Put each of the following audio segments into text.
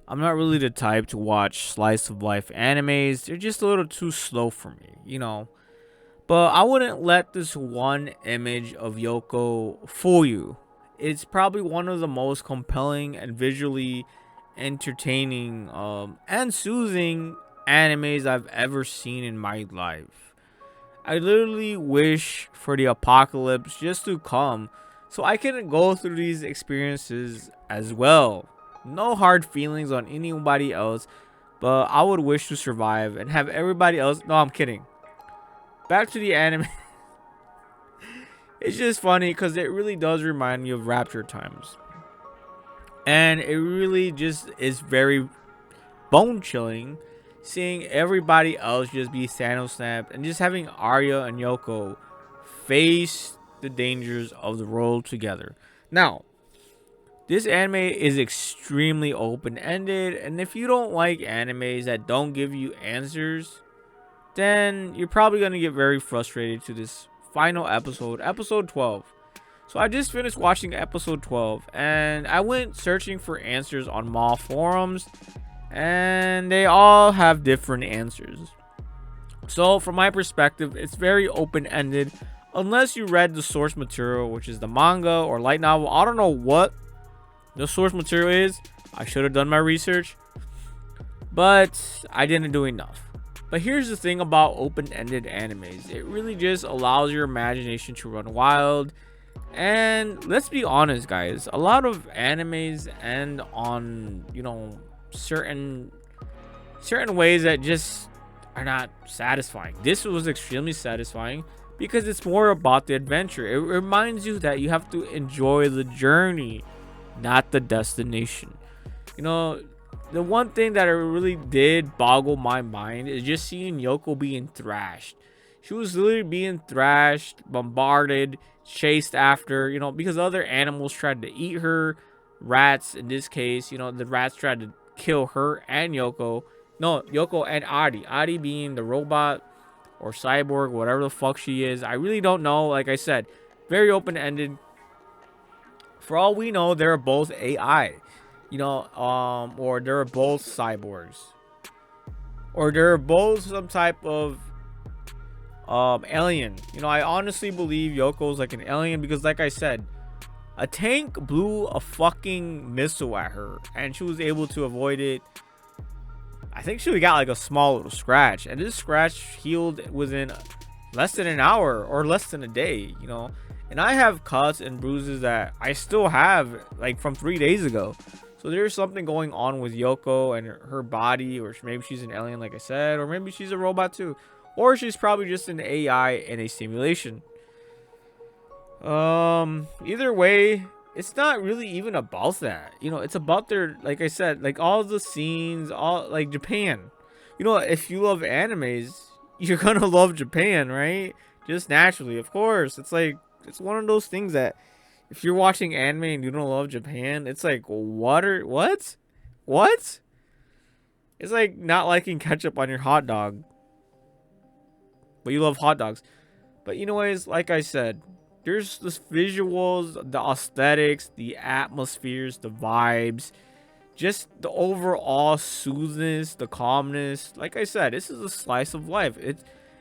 I'm not really the type to watch slice of life animes. They're just a little too slow for me. But I wouldn't let this one image of Yoko fool you. It's probably one of the most compelling and visually entertaining and soothing animes I've ever seen in my life. I literally wish for the apocalypse just to come so I can go through these experiences as well. No hard feelings on anybody else, but I would wish to survive and have everybody else. No, I'm kidding. Back to the anime. It's just funny because it really does remind me of Rapture times. And it really just is very bone chilling seeing everybody else just be Thanos snapped and just having Arya and Yoko face the dangers of the world together. Now, this anime is extremely open ended, and if you don't like animes that don't give you answers, then you're probably going to get very frustrated to this final episode, episode 12. So I just finished watching episode 12 and I went searching for answers on mall forums, and they all have different answers. So from my perspective, it's very open-ended unless you read the source material, which is the manga or light novel. I don't know what the source material is. I should have done my research, but I didn't do enough. But here's the thing about open-ended animes. It really just allows your imagination to run wild. And let's be honest, guys. A lot of animes end on, certain ways that just are not satisfying. This was extremely satisfying because it's more about the adventure. It reminds you that you have to enjoy the journey, not the destination. The one thing that really did boggle my mind is just seeing Yoko being thrashed. She was literally being thrashed, bombarded, chased after, because other animals tried to eat her. Rats, in this case, the rats tried to kill her and Yoko. No, Yoko and Adi. Adi being the robot or cyborg, whatever the fuck she is. I really don't know. Like I said, very open-ended. For all we know, they're both AI. Or they're both cyborgs, or they're both some type of alien. I honestly believe Yoko's like an alien because, like I said, a tank blew a fucking missile at her and she was able to avoid it. I think she got like a small little scratch, and this scratch healed within less than an hour or less than a day. And I have cuts and bruises that I still have like from 3 days ago. So there's something going on with Yoko and her body, or maybe she's an alien, like I said, or maybe she's a robot too, or she's probably just an AI in a simulation. Either way, it's not really even about that. It's about their, like I said, like all the scenes, all like Japan. If you love animes, you're gonna love Japan, right? Just naturally, of course. It's one of those things that if you're watching anime and you don't love Japan, it's like, what? It's like not liking ketchup on your hot dog, but you love hot dogs. But anyways, like I said, there's the visuals, the aesthetics, the atmospheres, the vibes, just the overall soothness, the calmness. Like I said, this is a slice of life.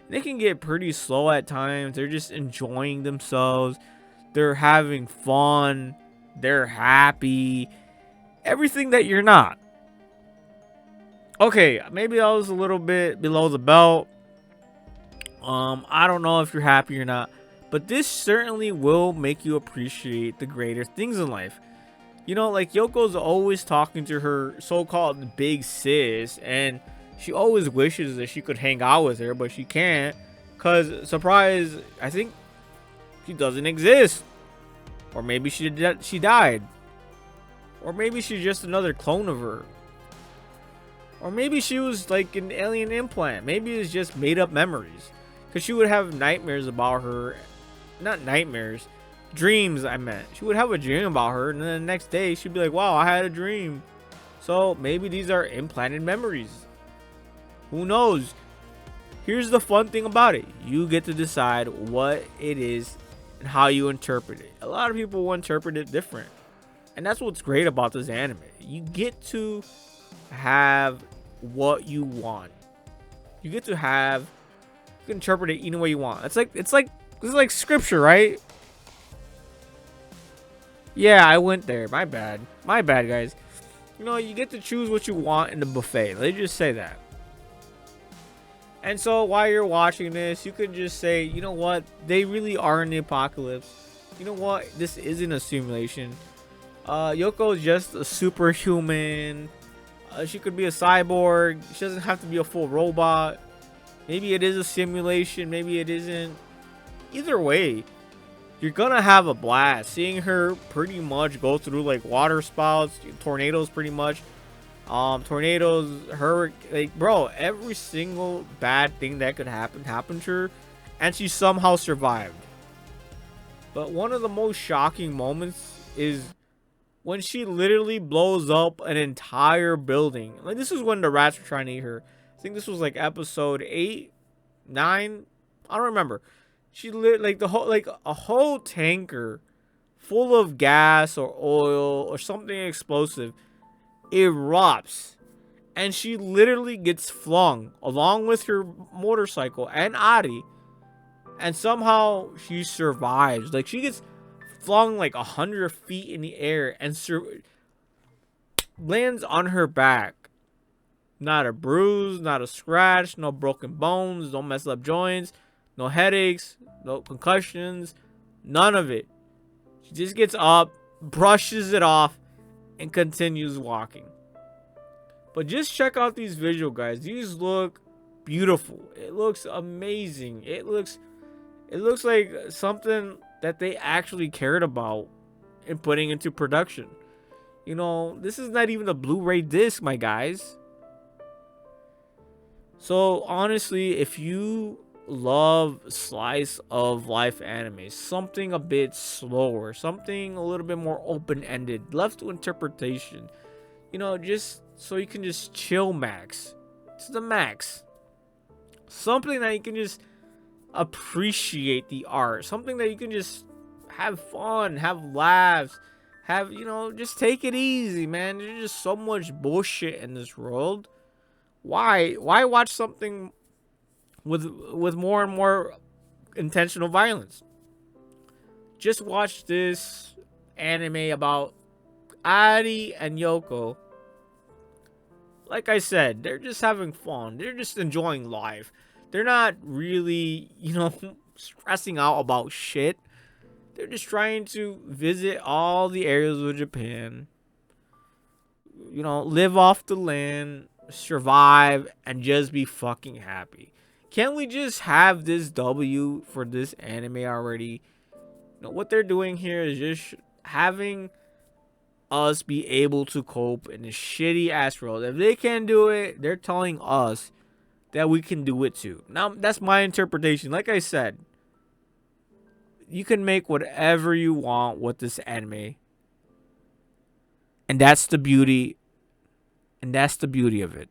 They can get pretty slow at times. They're just enjoying themselves. They're having fun. They're happy. Everything that you're not. Okay, maybe I was a little bit below the belt. I don't know if you're happy or not, but this certainly will make you appreciate the greater things in life. Like Yoko's always talking to her so-called big sis, and she always wishes that she could hang out with her, but she can't, cause surprise, I think she doesn't exist, or maybe she died, or maybe she's just another clone of her, or maybe she was like an alien implant. Maybe it's just made up memories, because she would have nightmares about her. Not nightmares, dreams, I meant. She would have a dream about her, and then the next day she'd be like, wow, I had a dream. So maybe these are implanted memories. Who knows? Here's the fun thing about it. You get to decide what it is and how you interpret it. A lot of people will interpret it different. And that's what's great about this anime. You get to have what you want. You get to have, you can interpret it any way you want. This is like scripture, right? Yeah, I went there. My bad. My bad, guys. You know, you get to choose what you want in the buffet. Let's just say that. And so while you're watching this, you can just say, you know what? They really are in the apocalypse. You know what? This isn't a simulation. Yoko is just a superhuman. She could be a cyborg. She doesn't have to be a full robot. Maybe it is a simulation. Maybe it isn't. Either way, you're gonna have a blast seeing her pretty much go through like water spouts, tornadoes, pretty much. Tornadoes, like, bro, every single bad thing that could happen happened to her, and she somehow survived. But one of the most shocking moments is when she literally blows up an entire building. Like, this is when the rats were trying to eat her. I think this was like episode 8, 9. I don't remember. She lit like a whole tanker full of gas or oil or something explosive erupts, and she literally gets flung along with her motorcycle and Adi, and somehow she survives. Like, she gets flung like 100 feet in the air and lands on her back. Not a bruise, not a scratch, no broken bones, no messed up joints, no headaches, no concussions, none of it. She just gets up, brushes it off, and continues walking. But just check out these visuals, guys. These look beautiful. It looks amazing. It looks like something that they actually cared about in putting into production. You know, this is not even a Blu-ray disc, my guys. So honestly, if you love slice of life anime, something a bit slower, something a little bit more open-ended, left to interpretation, you know, just so you can just chill max to the max, something that you can just appreciate the art, something that you can just have fun, have laughs, have, you know, just take it easy, man. There's just so much bullshit in this world. Why watch something with more and more intentional violence? Just watch this anime about Adi and Yoko. Like I said, they're just having fun. They're just enjoying life. They're not really, you know, stressing out about shit. They're just trying to visit all the areas of Japan. You know, live off the land, survive, and just be fucking happy. Can't we just have this W for this anime already? You know, what they're doing here is just having us be able to cope in a shitty ass world. If they can do it, they're telling us that we can do it too. Now, that's my interpretation. Like I said, you can make whatever you want with this anime. And that's the beauty. And that's the beauty of it.